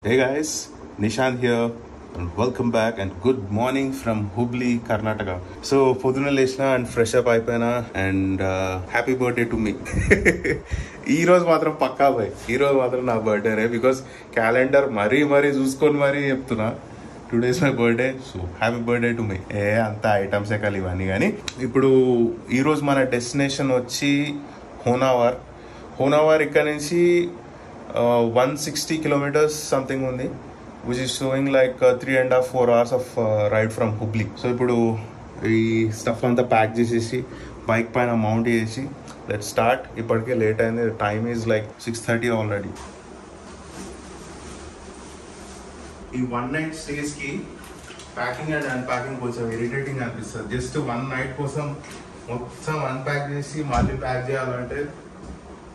Hey guys, Nishant here and welcome back and good morning from Hubli, Karnataka. So, పొద్దున లేచిన and fresh up అయిపోయినా and happy birthday to me. ఈ రోజు మాత్రం పక్కా bye, ఈ రోజు మాత్రం నా బర్త్డే రే బికాస్ క్యాలెండర్ మరీ చూసుకొని మరీ చెప్తున్నా. Today is my birthday, so happy birthday to me. అంత ఐటమ్స్ ఎక్కాలి ఇవన్నీ. కానీ ఇప్పుడు ఈరోజు మన డెస్టినేషన్ వచ్చి హోనావర్ ఇక్కడ నుంచి 160 kilometers something ఉంది, which is showing like 3.5-4 hours of ride from Hubli. So ఇప్పుడు ఈ స్టఫ్ అంతా ప్యాక్ చేసేసి బైక్ పైన మౌంట్ చేసి లెట్స్ స్టార్ట్. ఇప్పటికే లేట్ అయింది, టైమ్ ఈజ్ లైక్ 6:30 ఆల్రెడీ. ఈ 1 night స్టేస్కి ప్యాకింగ్ అండ్ అన్ప్యాకింగ్ కొంచెం ఇరిటేటింగ్ అనిపిస్తుంది. జస్ట్ 1 night కోసం మొత్తం అన్ప్యాక్ చేసి మళ్ళీ ప్యాక్ చేయాలంటే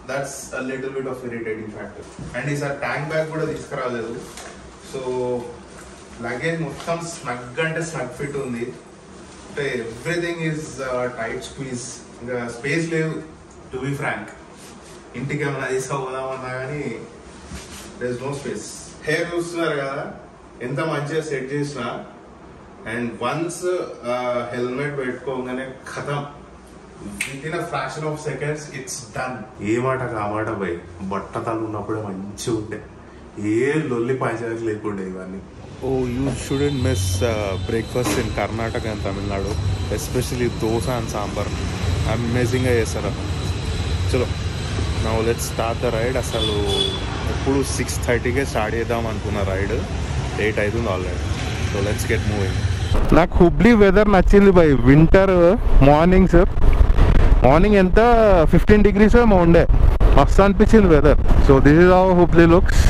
that's a little bit of irritating factor. And is our tank bag kuda తీసుకురాలేదు. సో లగేజ్ మొత్తం స్నగ్ అంటే స్నగ్ ఫిట్ ఉంది. అంటే ఎవ్రీథింగ్ ఈజ్ టైట్ స్క్వీజ్. ఇంకా స్పేస్ లేదు టు బి ఫ్రాంక్. ఇంటికి ఏమైనా తీసుకోపోదామన్నా కానీ there is no space. Hair చూస్తున్నారు కదా ఎంత మంచిగా సెట్ చేసినా, అండ్ వన్స్ హెల్మెట్ పెట్టుకోగానే ఖతం, within a fraction of seconds it's done. ఏ మాట కామాట పోయి బట్టతలు ఉన్నప్పుడే మంచిగా ఉండే, ఏ లొల్లి పంచాయతీ లేకుండే ఇవన్నీ. Oh you shouldn't miss breakfast in Karnataka and Tamil Nadu, especially dosa and sambar అమేజింగ్గా చేస్తారు అక్కడ. చలో now let's start the ride. అసలు ఎప్పుడు 6:30కే స్టార్ట్ చేద్దాం అనుకున్న రైడ్ 8 అవుతుంది already. So let's get moving. నాకు హుబ్లీ వెదర్ నచ్చింది బై. వింటర్ మార్నింగ్ ఎంత 15 degrees ఏమో ఉండే, మస్తు అనిపించింది వెదర్. So this is how Hubli looks.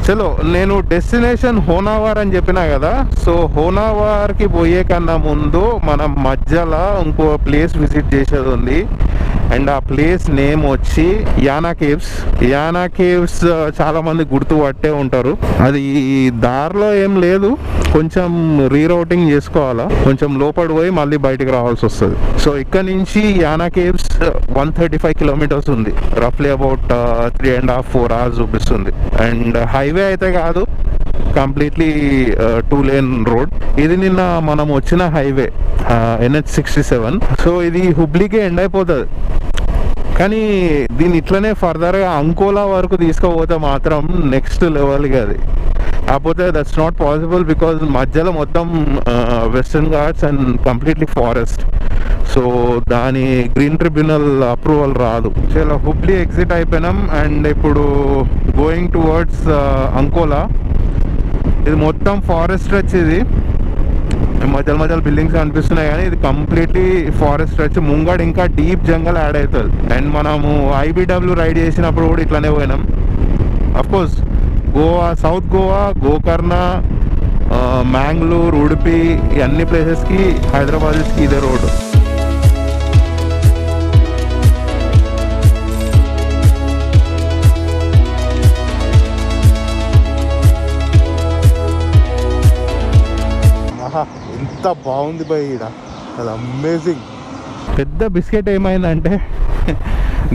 చలో నేను డెస్టినేషన్ హోనావర్ అని చెప్పినా కదా. సో హోనావర్కి పోయే కన్నా ముందు మనం మధ్యలో ఇంకో ప్లేస్ విజిట్ చేసేది ఉంది, అండ్ ఆ ప్లేస్ నేమ్ వచ్చి యానా కేవ్స్. చాలా మంది గుర్తుపట్టే ఉంటారు. అది దారిలో ఏం లేదు, కొంచెం రీరౌటింగ్ చేసుకోవాలా, కొంచెం లోపల పోయి మళ్ళీ బయటికి రావాల్సి వస్తుంది. సో ఇక్కడ నుంచి యానా కేవ్స్ 135 kilometers ఉంది, రఫ్లీ అబౌట్ 3.5-4 hours చూపిస్తుంది. అండ్ హైవే అయితే కాదు, కంప్లీట్లీ 2-lane రోడ్. ఇది నిన్న మనం వచ్చిన హైవే NH67. సో ఇది హుబ్లీకి ఎండ్ అయిపోతుంది, కానీ దీన్ని ఇట్లనే ఫర్దర్గా అంకోలా వరకు తీసుకుపోతే మాత్రం నెక్స్ట్ లెవెల్గా అది. కాకపోతే దట్స్ నాట్ పాసిబుల్ బికాజ్ మధ్యలో మొత్తం western Ghats and completely forest. So దాని గ్రీన్ ట్రిబ్యునల్ అప్రూవల్ రాదు. చాలా హుబ్లీ ఎగ్జిట్ అయిపోయినాం అండ్ ఇప్పుడు గోయింగ్ టువర్డ్స్ అంకోలా. ఇది మొత్తం ఫారెస్ట్ స్ట్రెచ్. ఇది మధ్యలో బిల్డింగ్స్ కనిపిస్తున్నాయి కానీ ఇది కంప్లీట్లీ ఫారెస్ట్ స్ట్రెచ్. ముంగడ ఇంకా డీప్ జంగల్ యాడ్ అవుతుంది. అండ్ మనము IBW రైడ్ చేసినప్పుడు కూడా ఇట్లానే పోయినాం. అఫ్కోర్స్ గోవా, సౌత్ గోవా, గోకర్ణ, మ్యాంగ్లూర్, ఉడిపి, ఈ అన్ని ప్లేసెస్కి హైదరాబాద్కి ఇదే రోడ్. ఎంత బాగుంది బై ఈడ, అది అమేజింగ్. పెద్ద బిస్కెట్ ఏమైందంటే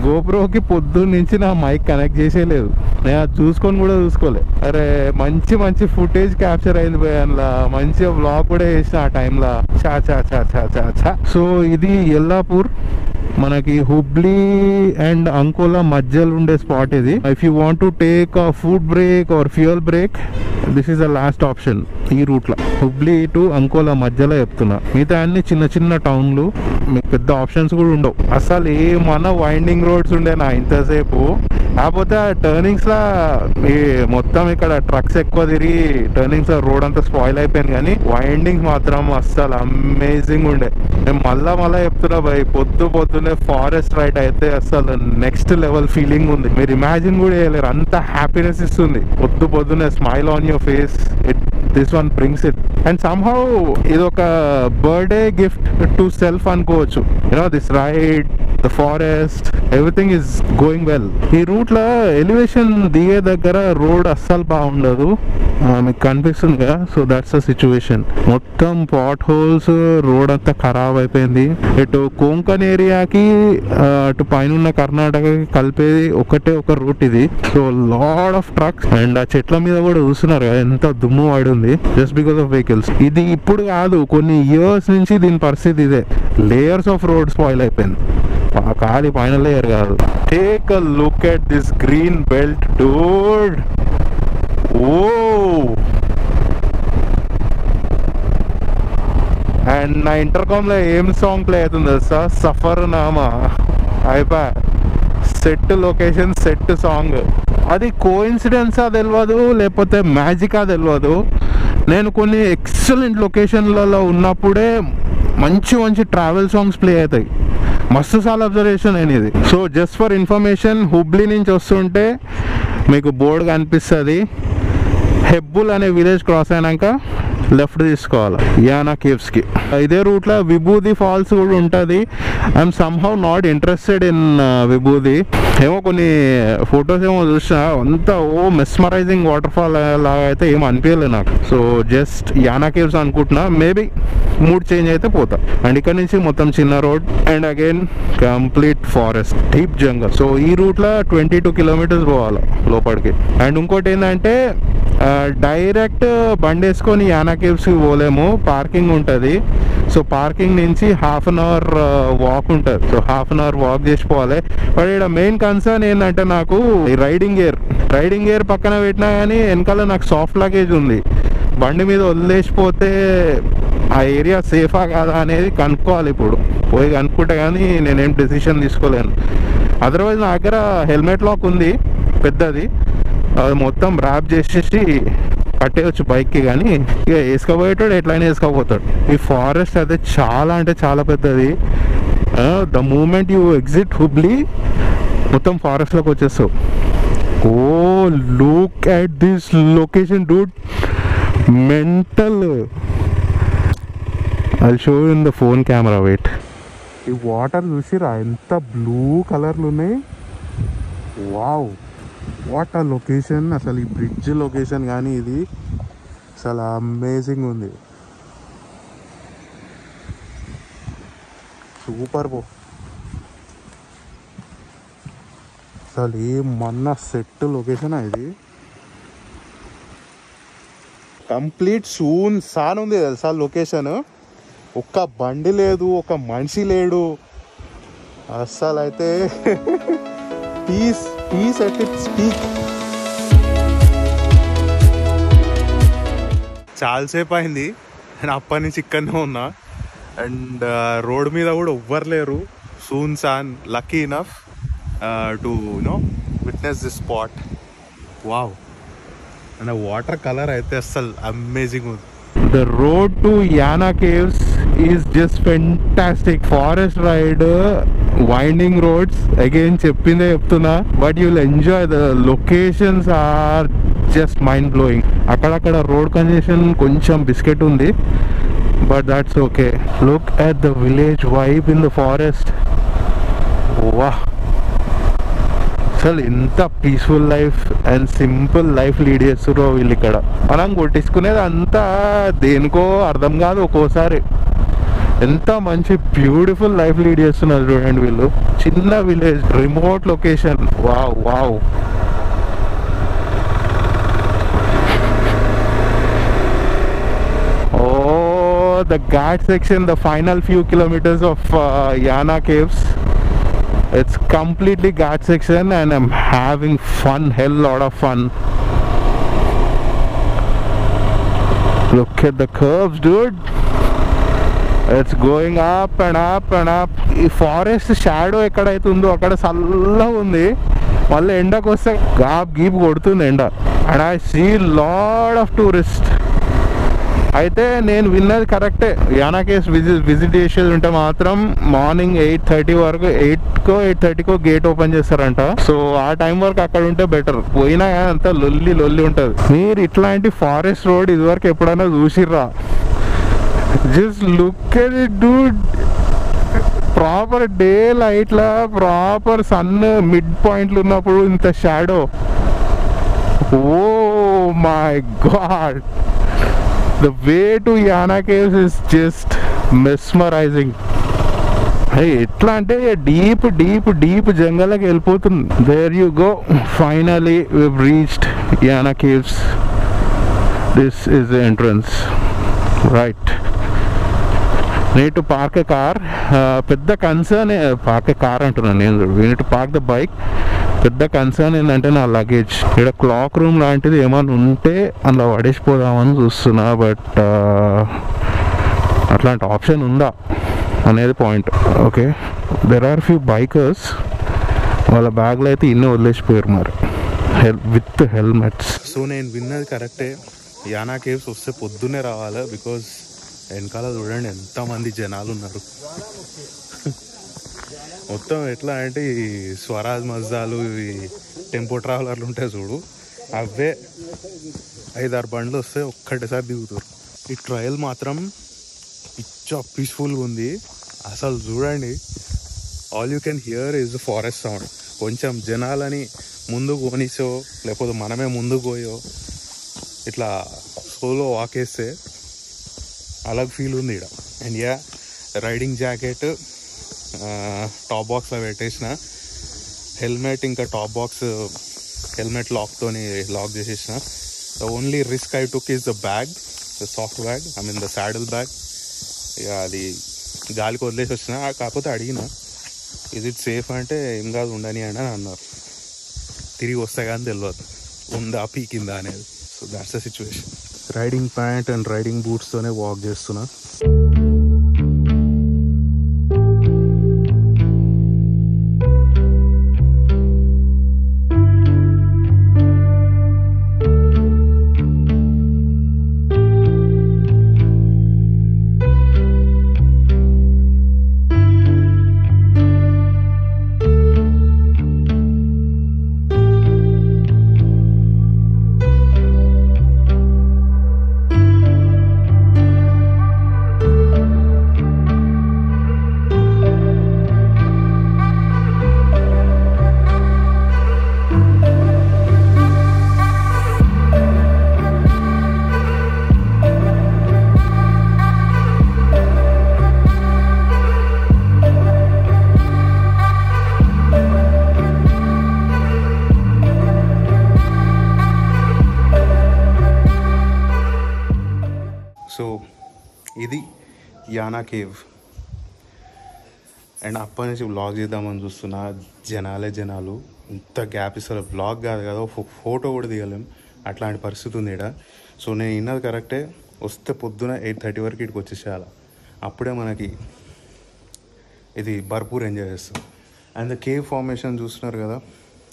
గోప్రోకి పొద్దున్న నుంచి నా మైక్ కనెక్ట్ చేసేలేదు, నేను అది చూసుకోలే. అరే మంచి ఫుటేజ్ క్యాప్చర్ అయింది బై, అందులో మంచిగా వ్లాగ్ కూడా చేసిన ఆ టైంలో. చా. సో ఇది ఎల్లాపూర్, మనకి హుబ్లీ అండ్ అంకోలా మధ్యలో ఉండే స్పాట్ ఇది. If you want to take a food break are fuel break, this is the last option ఈ రూట్లో. హుబ్లీ టు అంకోలా మధ్యలో చెప్తున్నా. మిగతా అన్ని చిన్న టౌన్లు, మీకు పెద్ద ఆప్షన్స్ కూడా ఉండవు. అసలు ఏమన్నా వైండింగ్ రోడ్స్ ఉండేనా ఇంతసేపు. కాకపోతే ఆ టర్నింగ్స్లో మొత్తం ఇక్కడ ట్రక్స్ ఎక్కువ తిరిగి టర్నింగ్స్లో రోడ్ అంతా స్పాయిల్ అయిపోయింది, కానీ వైండింగ్స్ మాత్రం అస్సలు అమేజింగ్ ఉండే. నేను మళ్ళా చెప్తున్నా బై, పొద్దున్నే ఫారెస్ట్ రైడ్ అయితే అసలు నెక్స్ట్ లెవెల్ ఫీలింగ్ ఉంది. మీరు ఇమాజిన్ కూడా చేయలేరు, అంత హ్యాపీనెస్ ఇస్తుంది. పొద్దున్నే smile on your face. This one brings it. And somehow ఇది ఒక బర్త్డే గిఫ్ట్ టు సెల్ఫ్ అనుకోవచ్చు. You know this ride, the forest, everything is going well. ఈ రూట్ లో ఎలివేషన్ దిగే దగ్గర రోడ్ అస్సలు బాగుండదు, మీకు కనిపిస్తుంది కదా. So that's the situation. మొత్తం పాట్ హోల్స్, రోడ్ అంతా ఖరాబ్ అయిపోయింది. ఇటు కోంకన్ ఏరియాకి అటు పైన కర్ణాటకకి కలిపేది ఒకటే ఒక రూట్ ఇది. So lot of trucks and ఆ చెట్ల మీద కూడా చూస్తున్నారు కదా ఎంత దుమ్ము పడి ఉంది, జస్ట్ బికాస్ ఆఫ్ వెహికల్స్. ఇది ఇప్పుడు కాదు, కొన్ని ఇయర్స్ నుంచి దీని పరిస్థితి ఇదే. లేయర్స్ ఆఫ్ రోడ్ స్పాయిల్ అయిపోయింది, ఖాళీ పైన లేయర్ కాదు. Take a look at this green belt dude. Oh and నా ఇంటర్కామ్ లో ఏం సాంగ్ ప్లే అవుతుంది తెలుసా? సఫర్ నామా. అయిపోయా, సెట్ లొకేషన్, సెట్ సాంగ్. అది కోఇన్సిడెన్సా తెలియదు, లేకపోతే మ్యాజికా తెలియదు. నేను కొన్ని ఎక్సలెంట్ లొకేషన్లలో ఉన్నప్పుడే మంచి మంచి ట్రావెల్ సాంగ్స్ ప్లే అవుతాయి. మస్తు సార్లు అబ్జర్వేషన్ అనేది. So just for information, Hubli నుంచి వస్తుంటే మీకు బోర్డు కనిపిస్తుంది. హెబ్బుల్ అనే విలేజ్ క్రాస్ అయినాక లెఫ్ట్ తీసుకోవాలి యానా కేవ్స్ కి. ఇదే రూట్ లో విభూది ఫాల్స్ కూడా ఉంటుంది. I'm somehow not interested in Vibhuti. ఏమో కొన్ని ఫొటోస్ ఏమో చూసిన, అంతా ఓ మెస్మరైజింగ్ వాటర్ ఫాల్ లాగా అయితే ఏమో అనిపించలేదు నాకు. సో జస్ట్ యానా కేవ్స్ అనుకుంటున్నా. మేబీ మూడ్ చేంజ్ అయితే పోతా. అండ్ ఇక్కడ నుంచి మొత్తం చిన్న road and again complete forest, deep jungle. So ఈ రూట్ లో 22 కిలోమీటర్స్ పోవాలి లోపలికి. అండ్ ఇంకోటి ఏంటంటే డైరెక్ట్ బండి వేసుకొని యానా కేవ్స్కి పోలేము, పార్కింగ్ ఉంటుంది. సో పార్కింగ్ నుంచి హాఫ్ అన్ అవర్ వాక్ ఉంటుంది. So half an hour walk చేసిపోవాలి. బట్ ఇక్కడ మెయిన్ కన్సర్న్ ఏంటంటే నాకు రైడింగ్ గేర్ పక్కన పెట్టినా కానీ వెనకాల నాకు సాఫ్ట్ లగేజ్ ఉంది. బండి మీద వదిలేసిపోతే ఆ ఏరియా సేఫా కాదా అనేది కనుక్కోవాలి. ఇప్పుడు పోయి కనుక్కుంటే కానీ నేనేం డెసిషన్ తీసుకోలేను. అదర్వైజ్ నా దగ్గర హెల్మెట్ లాక్ ఉంది పెద్దది, అది మొత్తం ర్యాప్ చేసేసి కట్టేయచ్చు బైక్కి. కానీ ఇక వేసుకోబోయేటాడు ఎట్లయినా వేసుకోపోతాడు. ఈ ఫారెస్ట్ అయితే చాలా అంటే చాలా పెద్దది. The moment you exit Hubli మొత్తం ఫారెస్ట్లోకి వచ్చేస్తావు. Oh look at this location dude, mental. I'll show you in the phone camera, wait. ఈ వాటర్ చూసిరా ఎంత బ్లూ కలర్లు ఉన్నాయి. Wow, what a location. అసలు ఈ బ్రిడ్జ్ లొకేషన్ కానీ ఇది అసలు అమేజింగ్ ఉంది. సూపర్ బో. అసలు ఏమన్నా సెట్ లొకేషన్ ఇది. కంప్లీట్ సూన్ సాన్ ఉంది తెలుసా లొకేషన్. ఒక్క బండి లేదు, ఒక మనిషి లేడు. అస్సలు అయితే పీస్ ఎట్ ఇట్స్ పీక్. చాలాసేపు అయింది నేను అప్పటి నుంచి ఇక్కడనే ఉన్నా. అండ్ రోడ్ మీద కూడా ఎవ్వరు లేరు. సూన్ సాన్ lucky enough to witness this spot. Wow, and water colour అయితే అస్సలు అమేజింగ్ ఉంది. The road to Yana Caves is just fantastic. Forest ride, winding roads. Again, చెప్పిందే చెప్తున్నా, but you'll enjoy. The locations are just mind blowing. అక్కడక్కడ road congestion కొంచెం biscuit ఉంది, but that's okay. Look at the village vibe in the forest. Wow. అసలు ఎంత peaceful life and simple life lead చేస్తుర్రో వీళ్ళు ఇక్కడ. మనం కొట్టించుకునేది అంతా దేనికో అర్థం కాదు ఒక్కోసారి. ఎంత మంచి బ్యూటిఫుల్ లైఫ్ లీడ్ చేస్తున్నారు చూడండి వీళ్ళు. చిన్న village, remote location. Wow wow. Oh, the Ghat section, the final few kilometers of Yana Caves. It's completely Ghat section and I'm having fun, hell lot of fun. Look at the curves, dude. It's going up and up and up. ఈ forest shadow ఎక్కడైతే ఉందో అక్కడ చల్లగా ఉంది, మళ్ళీ ఎండకు వస్తే గీప్ కొడుతుంది ఎండ. And I see lot of tourist. అయితే నేను విన్నది కరెక్టే, యానా కేవ్స్ విజిట్ చేసేది ఉంటే మాత్రం మార్నింగ్ 8:30 వరకు, 8:30కో గేట్ ఓపెన్ చేస్తారంట. సో ఆ టైం వరకు అక్కడ ఉంటే బెటర్. పోయినా కానీ అంతా లొల్లి ఉంటుంది. మీరు ఇట్లాంటి ఫారెస్ట్ రోడ్ ఇదివరకు ఎప్పుడైనా చూసిర్రా? Just look at it dude. Proper day లైట్లా, ప్రాపర్ సన్ మిడ్ పాయింట్లు ఉన్నప్పుడు ఇంత shadow. Oh my god, the way to Yana Caves is just mesmerizing. ఎట్లా అంటే డీప్ డీప్ డీప్ జంగల్కి వెళ్ళిపోతుంది. There you go, finally we've reached Yana Caves. This is the entrance, right? Need to park a car. పెద్ద concern park ఏ car అంటున్నాను నేను. we need to park the bike. పెద్ద concern ఏంటంటే నా luggage. ఇక్కడ clock room లాంటిది ఏమైనా ఉంటే అందులో పడేసిపోదామని చూస్తున్నా, బట్ అట్లాంటి ఆప్షన్ ఉందా అనేది point. Okay, there are few bikers, వాళ్ళ బ్యాగ్లో అయితే ఇన్ని వదిలేసిపోయారు మరి విత్ హెల్మెట్స్. సో నేను విన్నది కరెక్టే, యానా కేవ్స్ వస్తే పొద్దున్నే రావాలి, బికాజ్ వెనకాల చూడండి ఎంతమంది జనాలు ఉన్నారు. మొత్తం ఎట్లా అంటే ఈ స్వరాజ్ మజ్దాలు, ఈ టెంపో ట్రావెలర్లు ఉంటాయి చూడు, అవే 5-6 బండ్లు వస్తే ఒక్కటేసారి దిగుతారు. ఈ ట్రయల్ మాత్రం పిచ్చా పీస్ఫుల్గా ఉంది అసలు. చూడండి, all you can hear is the forest sound. కొంచెం జనాలని ముందుకు పోనిసో లేకపోతే మనమే ముందుకు పోయో ఇట్లా సోలో వాకేస్తే అలాగ ఫీల్ ఉంది ఇక్కడ. And yeah, riding jacket top బాక్స్లో పెట్టేసిన, హెల్మెట్ ఇంకా టాప్ బాక్స్ హెల్మెట్ లాక్తోని లాక్ చేసేసిన. The only risk I took is the bag, the soft bag, I mean the saddle bag. ఇక అది గాలికి వదిలేసి వచ్చిన. కాకపోతే అడిగిన ఇజ్ ఇట్ సేఫ్ అంటే ఏం కాదు ఉండని అని అన్నారు. తిరిగి వస్తే కానీ తెలియదు ఉందా పీకిందా అనేది. So that's the situation. Riding pant and riding బూట్స్తోనే వాక్ చేస్తున్నా. సో ఇది యానా కేవ్. అండ్ అప్పటి నుంచి వ్లాగ్ చేద్దామని చూస్తున్నా, జనాలు ఇంత గ్యాప్ ఇస్తారు. వ్లాగ్ కాదు కదా, ఫోటో కూడా దిగలేం, అట్లాంటి పరిస్థితి ఉంది ఇక్కడ. సో నేను విన్నది కరెక్టే, వస్తే పొద్దున 8:30 వరకు ఇక్కడికి వచ్చేసేయాలి. అప్పుడే మనకి ఇది భర్పూర్ ఎంజాయ్ చేస్తాం. అండ్ ద కేవ్ ఫార్మేషన్ చూస్తున్నారు కదా,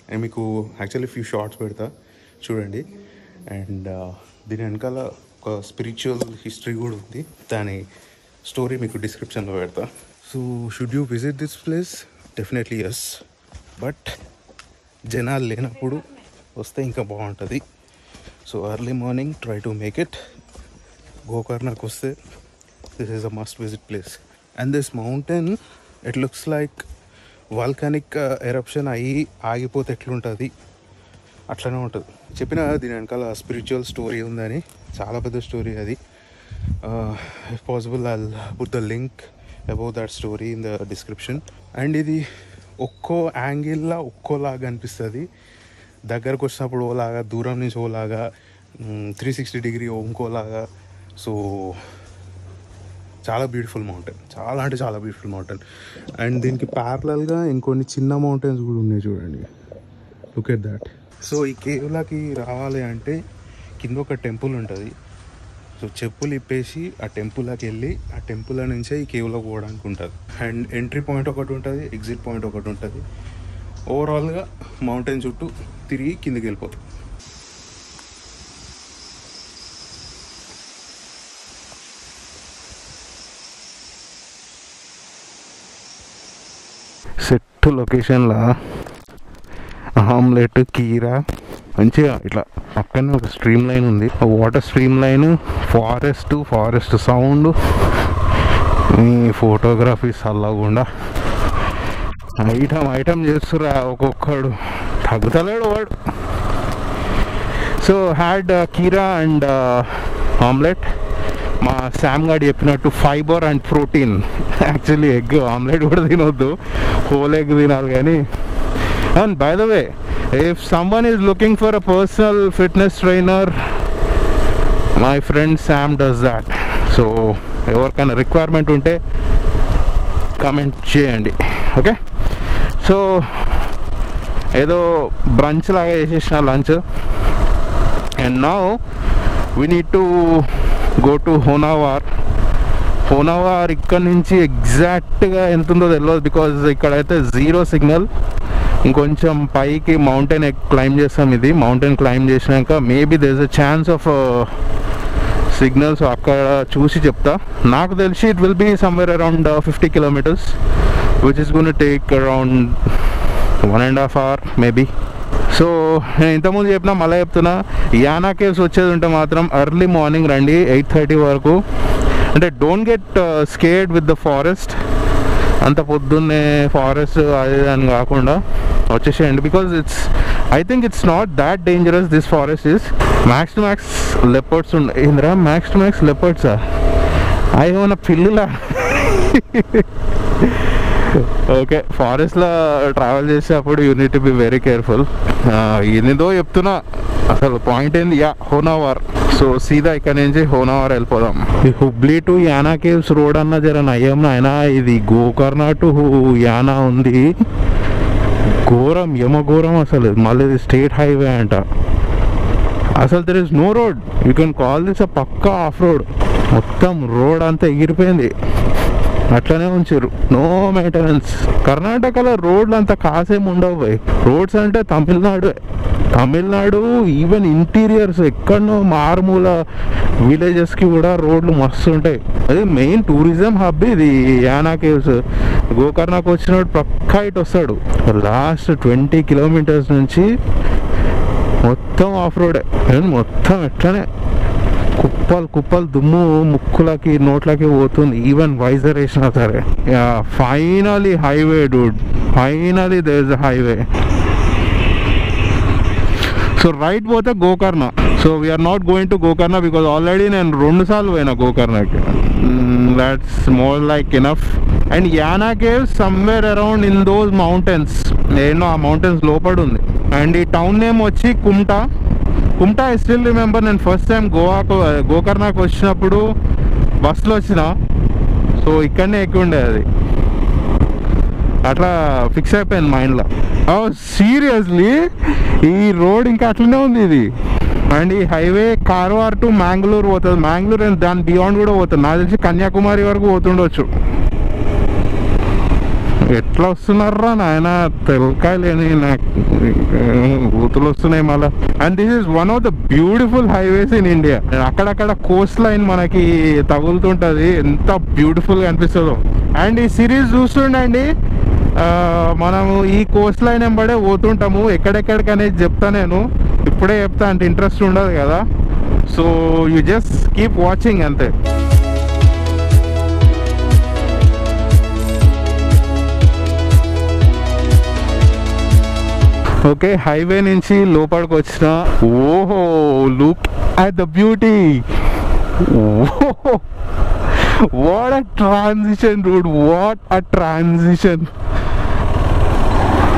నేను మీకు యాక్చువల్లీ ఫ్యూ షార్ట్స్ పెడతా చూడండి. అండ్ దీని వెనకాల ఒక స్పిరిచువల్ హిస్టరీ కూడా ఉంది, దాని స్టోరీ మీకు డిస్క్రిప్షన్లో పెడతా. So should you visit this place? Definitely yes, but జనాలు లేనప్పుడు వస్తే ఇంకా బాగుంటుంది. So early morning try to make it. గోకర్ణకు వస్తే this is a must visit place. And this mountain it looks like volcanic eruption అయ్యి ఆగిపోతే ఎట్లుంటుంది అట్లనే ఉంటుంది. చెప్పిన దీని వెనకాల స్పిరిచువల్ స్టోరీ ఉందని, చాలా పెద్ద స్టోరీ అది. If possible I'll put the link about that story in the description. And ఇది ఒక్కో యాంగిల్లో ఒక్కోలాగా అనిపిస్తుంది. దగ్గరకు వచ్చినప్పుడు ఓలాగా, దూరం నుంచి ఓలాగా, 360 డిగ్రీ ఇంకోలాగా. సో చాలా బ్యూటిఫుల్ మౌంటైన్, చాలా అంటే చాలా బ్యూటిఫుల్ మౌంటైన్. అండ్ దీనికి ప్యారలల్గా ఇంకొన్ని చిన్న మౌంటైన్స్ కూడా ఉన్నాయి చూడండి. Look at that. సో ఈ కేవ్లకి రావాలి అంటే కింద ఒక టెంపుల్ ఉంటుంది. సో చెప్పులు ఇప్పేసి ఆ టెంపుల్కి వెళ్ళి ఆ టెంపుల్ నుంచే ఈ కేవ్లోకి పోవడానికి ఉంటుంది. అండ్ ఎంట్రీ పాయింట్ ఒకటి ఉంటుంది, ఎగ్జిట్ పాయింట్ ఒకటి ఉంటుంది. ఓవరాల్గా మౌంటైన్ చుట్టూ తిరిగి కిందికి వెళ్ళిపోతుంది. సెట్ లొకేషన్లో ఆమ్లెట్, కీరా మంచిగా ఇట్లా పక్కనే ఒక స్ట్రీమ్ లైన్ ఉంది. Water stream line, forest sound, ఈ ఫోటోగ్రఫీ చల్లకుండా ఐటమ్ చేస్తురా. ఒక్కొక్కడు తగ్గుతలేడు వాడు. సో హ్యాడ్ కీరా అండ్ ఆమ్లెట్. మా శామ్ గారు చెప్పినట్టు fibre and protein. Actually egg omelette కూడా తినొద్దు, హోల్ ఎగ్ తినాలి. కానీ and by the way, if someone is looking for a personal fitness trainer, my friend Sam does that. So ఎవరికైనా requirement ఉంటే comment చేయండి. ఓకే, సో ఏదో brunch లాగా చేసేసిన lunch. And now we need to go to Honnavar. ఇక్కడ నుంచి ఎగ్జాక్ట్గా ఎంత ఉందో తెలియదు, బికాజ్ ఇక్కడైతే జీరో సిగ్నల్. ఇంకొంచెం పైకి మౌంటైన్ క్లైమ్ చేస్తాం. ఇది మౌంటైన్ క్లైమ్ చేసినాక maybe there is a chance of signal. So అక్కడ చూసి చెప్తా. నాకు తెలిసి it will be somewhere around 50 kilometers, which is gonna take around 1.5 hours maybe. So నేను ఇంతకుముందు చెప్పినా మళ్ళీ చెప్తున్నా, యానా కేవ్స్ వచ్చేది ఉంటే మాత్రం ఎర్లీ మార్నింగ్ రండి 8:30 వరకు. అంటే don't get scared with the forest. అంత పొద్దున్నే ఫారెస్ట్ అది అని కాకుండా వచ్చేసేయండి. Because I think it's not that dangerous. This forest is max to max leopards ఏంద్రా, మ్యాక్స్ టు మ్యాక్స్ లెపర్డ్సా? ఏమన్నా పిల్లులా? ఓకే, ఫారెస్ట్లో ట్రావెల్ చేసేటప్పుడు you need to be very careful. ఏదో చెప్తున్నా, అసలు పాయింట్ ఏంది? హోనావార్. సో సీదా ఇక్కడ నుంచి హోనావార్ వెళ్ళిపోదాం. ఈ Hubli to Yana caves road అన్న జర నయ్యం అయినా, ఇది గోకర్ణ టు యానా ఉంది. ఘోరం, యమఘోరం అసలు. మళ్ళీ ఇది స్టేట్ హైవే అంట. అసలు there is no road. You can call this a పక్కా ఆఫ్ రోడ్. మొత్తం రోడ్ అంతా ఎగిరిపోయింది, అట్లనే ఉంచారు. No maintenance. కర్ణాటకలో రోడ్లు అంతా కాసేం ఉండవు పోయి. రోడ్స్ అంటే తమిళనాడు ఈవెన్ ఇంటీరియర్స్ ఎక్కడనో మారుమూల విలేజెస్కి కూడా రోడ్లు మస్తు ఉంటాయి. అది మెయిన్ టూరిజం హబ్ ఇది యానా కేవ్స్. గోకర్ణకు వచ్చినప్పుడు పక్కా ఇటు వస్తాడు. లాస్ట్ 20 kilometers నుంచి మొత్తం ఆఫ్ రోడే. మొత్తం ఎట్లనే కుప్పలు దుమ్ము ముక్కులకి నోట్లకి పోతుంది. ఈవెన్ వైజర్ వేసినా సరే. Finally highway dude, finally there is a highway. So right పోతే Gokarna. So we're not going to Gokarna because already నేను 2 సార్లు పోయినా గోకర్ణకి. That's more like enough. And Yana cave somewhere around in those mountains. నేను ఆ మౌంటైన్స్ లోపల ఉంది. అండ్ ఈ టౌన్ నేమ్ వచ్చి కుమ్టా. ఐ స్టిల్ రిమెంబర్, నేను ఫస్ట్ టైం గోకర్ణకు వచ్చినప్పుడు బస్సులో వచ్చిన. సో ఇక్కడనే ఎక్కువ ఉండేది అది. అట్లా ఫిక్స్ అయిపోయింది మైండ్లో. సీరియస్లీ ఈ రోడ్ ఇంకా అట్లనే ఉంది ఇది. అండ్ ఈ హైవే కార్వార్ టు మ్యాంగ్లూర్ పోతుంది. మ్యాంగ్లూర్ అండ్ దాని బియాండ్ కూడా పోతుంది. నాకు తెలిసి కన్యాకుమారి వరకు పోతుండొచ్చు. ఎట్లా వస్తున్నారా నాయన, తెలకాయలేని నాకు ఊతులు వస్తున్నాయి మళ్ళీ. And this is one of the beautiful highways in India. అక్కడక్కడ కోస్ట్ లైన్ మనకి తగులుతుంటుంది, ఎంత బ్యూటిఫుల్గా అనిపిస్తుందో. అండ్ ఈ సిరీస్ చూస్తుండండి, మనము ఈ కోస్ట్ లైన్ వెంబడే పోతుంటాము. ఎక్కడెక్కడికి అనేది చెప్తా, నేను ఇప్పుడే చెప్తా అంటే ఇంట్రెస్ట్ ఉండదు కదా. So you just keep watching అంతే. ఓకే, హైవే నుంచి లోపలికి వచ్చిన. ఓహో, look at the beauty. What a transition Dude, what a transition.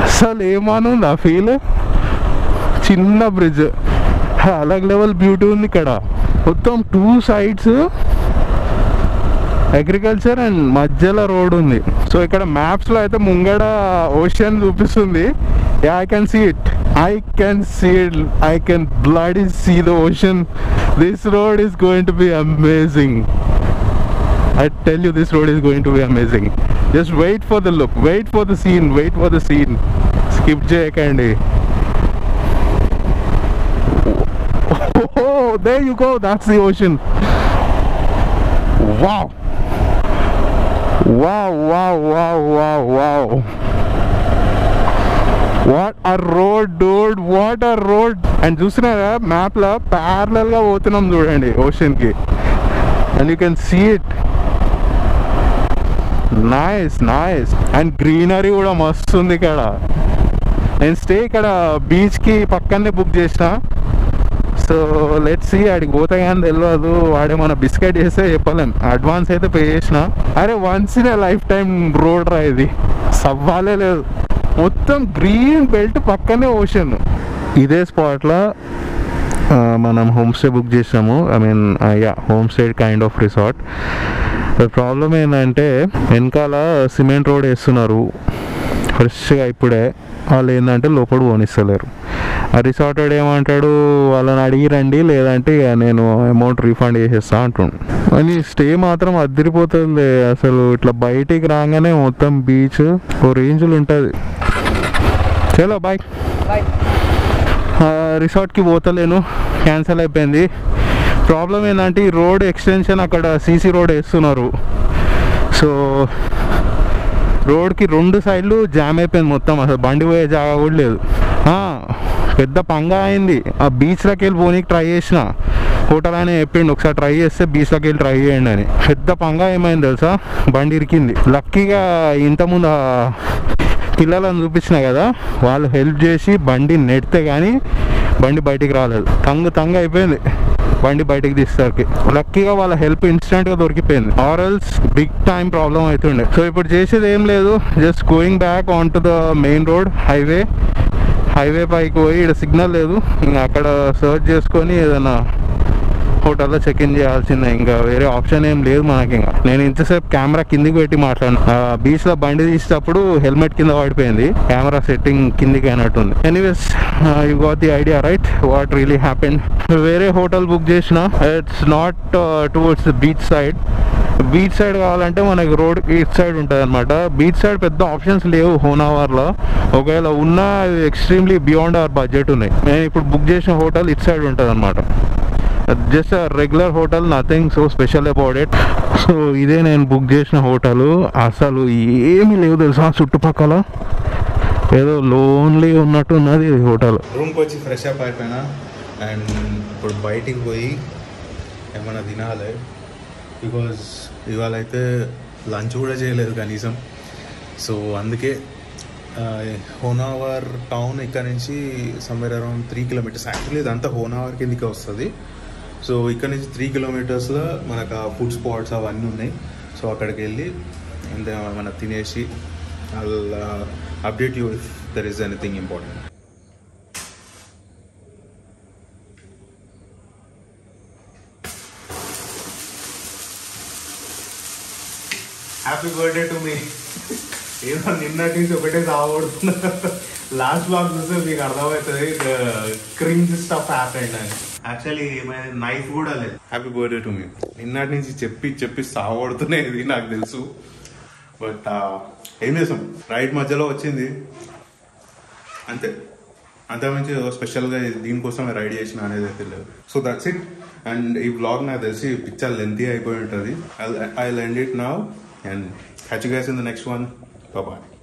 అసలు ఏమనుంది ఆ ఫీల్. చిన్న బ్రిడ్జ్, అలగ్ లెవెల్ బ్యూటీ ఉంది ఇక్కడ. మొత్తం 2 sides అగ్రికల్చర్ అండ్ మధ్యలో రోడ్ ఉంది. సో ఇక్కడ మ్యాప్స్లో అయితే ముంగడ ఓషన్ చూపిస్తుంది. Yeah, I can see it. I can bloody see the ocean. This road is going to be amazing. I tell you, this road is going to be amazing. Just wait for the look, wait for the scene. Skip చేయకండి. Oh, there you go. That's the ocean. Wow. What a road dude, what a road. And చూస్తున్నారా మ్యాప్లో ప్యారలల్గా పోతున్నాం చూడండి ఓషన్కి. And you can see it. Nice. And greenery కూడా మస్తు ఉంది ఇక్కడ. నేను స్టే ఇక్కడ బీచ్కి పక్కనే బుక్ చేసిన. సో లెట్స్ సీ, ఆడికి పోతే కానీ తెలియదు. వాడేమన్నా బిస్కెట్ చేస్తే చెప్పలేం. అడ్వాన్స్ అయితే పే చేసిన. అరే once in a life time road రా ఇది, సవ్వాలే లేదు. మొత్తం గ్రీన్ బెల్ట్ పక్కనే ఓషన్. ఇదే స్పాట్లో మనం హోమ్ స్టే బుక్ చేసాము. I mean home stay kind of resort. Problem ఏంటంటే వెనకాల సిమెంట్ రోడ్ వేస్తున్నారు ఫ్రెష్గా ఇప్పుడే. వాళ్ళు ఏంటంటే లోపల పోనిస్తలేరు. ఆ రిసార్ట్ ఏమంటాడు, వాళ్ళని అడిగి రండి లేదంటే ఇక నేను అమౌంట్ రీఫండ్ చేసేస్తా అంటుండు. అని స్టే మాత్రం అదిరిపోతుంది అసలు. ఇట్లా బయటికి రాగానే మొత్తం బీచ్ ఓ రేంజ్లు ఉంటుంది. చలో బాయ్. రిసార్ట్కి పోతలేను, క్యాన్సిల్ అయిపోయింది. ప్రాబ్లం ఏంటంటే ఈ రోడ్ ఎక్స్టెన్షన్ అక్కడ సీసీ రోడ్ వేస్తున్నారు. సో రోడ్కి 2 సైడ్లు జామ్ అయిపోయింది మొత్తం. అసలు బండి పోయే జాగా కూడా లేదు. పెద్ద పంగా అయింది. ఆ బీచ్లోకి వెళ్ళి పోనీకి ట్రై చేసిన. హోటల్ అని చెప్పిండు ఒకసారి ట్రై చేస్తే బీచ్లోకి వెళ్ళి ట్రై చేయండి అని. పెద్ద పంగా ఏమైంది తెలుసా, బండి ఇరికింది. లక్కీగా ఇంతకుముందు పిల్లలను చూపించిన కదా, వాళ్ళు హెల్ప్ చేసి బండి నెడితే కానీ బండి బయటికి రాలేదు. తంగు అయిపోయింది బండి బయటికి తీసేసరికి. లక్కీగా వాళ్ళ హెల్ప్ ఇన్స్టెంట్గా దొరికిపోయింది, or else big time problem అవుతుండే. సో ఇప్పుడు చేసేది ఏం లేదు, just going back on to the main road. Highway పైకి పోయి, ఇక్కడ సిగ్నల్ లేదు, ఇంకా అక్కడ సర్చ్ చేసుకొని ఏదైనా హోటల్లో చెక్ ఇన్ చేయాల్సిందే. ఇంకా వేరే ఆప్షన్ ఏం లేదు మనకి. ఇంకా నేను ఇంతసేపు కెమెరా కిందికి పెట్టి మాట్లాడాను. బీచ్లో బండి తీసేటప్పుడు హెల్మెట్ కింద పడిపోయింది, కెమెరా సెట్టింగ్ కిందికి అయినట్టుంది. Anyways you got the idea right what really happened. వేరే హోటల్ బుక్ చేసిన, it's not towards the beach side. Beach side కావాలంటే మనకి రోడ్ ఈస్ట్ సైడ్ ఉంటుంది అనమాట. బీచ్ సైడ్ పెద్ద ఆప్షన్స్ లేవు హోనావర్లో. ఒకవేళ ఉన్నా ఎక్స్ట్రీమ్లీ బియాండ్ అవర్ బడ్జెట్ ఉన్నాయి. నేను ఇప్పుడు బుక్ చేసిన హోటల్ ఇట్ సైడ్ ఉంటుంది అనమాట. Just regular hotel, nothing so special about it. So ఇదే నేను బుక్ చేసిన హోటల్. అసలు ఏమీ లేవు తెలుసా చుట్టుపక్కల, ఏదో లోన్లీ ఉన్నట్టు ఉన్నది హోటల్. రూమ్కి వచ్చి ఫ్రెష్ అప్ అయిపోయినా అండ్ ఇప్పుడు బయటికి పోయి ఏమైనా తినాలి. బికాజ్ ఇవాళ అయితే లంచ్ కూడా చేయలేదు కనీసం. సో అందుకే హోనావర్ టౌన్ ఇక్కడ నుంచి సమ్వేర్ అరౌండ్ 3 కిలోమీటర్స్. యాక్చువల్లీ ఇదంతా హోనావర్ కిందకే వస్తుంది. సో ఇక్కడ నుంచి 3 కిలోమీటర్స్లో మనకు ఫుడ్ స్పాట్స్ అవన్నీ ఉన్నాయి. సో అక్కడికి వెళ్ళి ఎంత మనం తినేసి I'll update you if there is anything important. Happy birthday to me. ఏదో నిన్నటి నుంచి ఒకటే సాగబడుతున్నా. లాస్ట్ బ్లాగ్ చూస్తే మీకు అర్థమవుతుంది క్రింజ్ స్టఫ్ హ్యాపెండ్ అని. యాక్చువల్లీ నైఫ్ కూడా లేదు. హ్యాపీ బర్త్డే టు మీ. నిన్నటి నుంచి చెప్పి సాగబడుతున్నాయి నాకు తెలుసు. బట్ ఏం చేసాం, రైట్ మధ్యలో వచ్చింది అంతే. అంతకుమించి స్పెషల్గా దీనికోసం రైడ్ చేసిన అనేది అయితే లేదు. So that's it. అండ్ ఈ బ్లాగ్ నాకు తెలిసి పిక్చర్ లెంతీ అయిపోయి ఉంటుంది. I'll end it now and catch you guys in the next one. Bye bye.